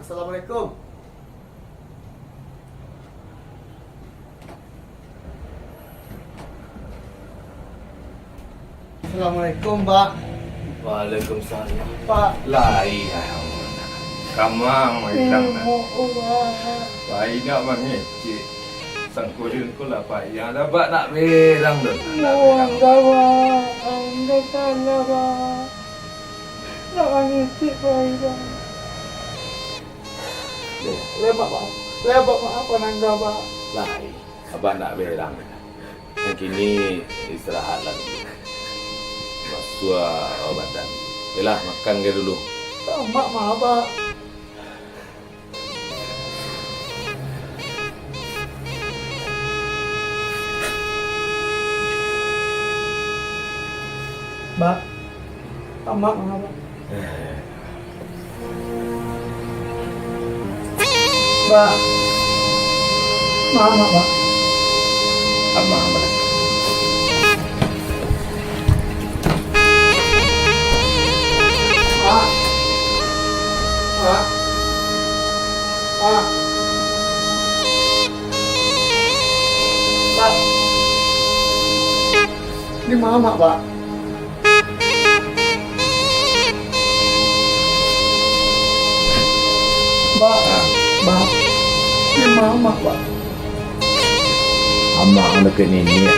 Assalamualaikum. Assalamualaikum, Pak. Waalaikumsalam. Pak. Lai kamang mai lang na. Pak. Pai na mangeci. Sangkurin ko la pa ya da ba na belang do. Enggak, Pak. Enggak salah, Pak. Jangan ngisi, Pak. Lebak, Pak. Lebak, Pak. Apa nangga, Pak? Lai. Abang nak belang. Yang kini istirahat lagi. Masua obatan. Yalah makan ke dulu. Mak, maaf, Pak. Mbak, Mak, maaf, Pak. Mbak, maaf, Pak. Abang abang. Pak. Pak. Pak. Pak. Ini mama, Pak. Pak. Pak. Ini mama, Pak. Abang dekat ni.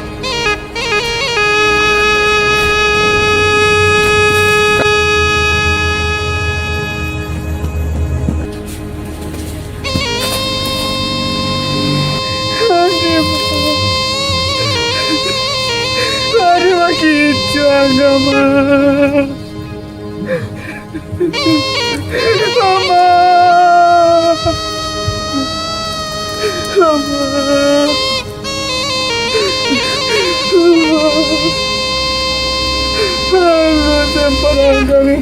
Baru begitu agama. Mama. Mama. Allah tempat kami,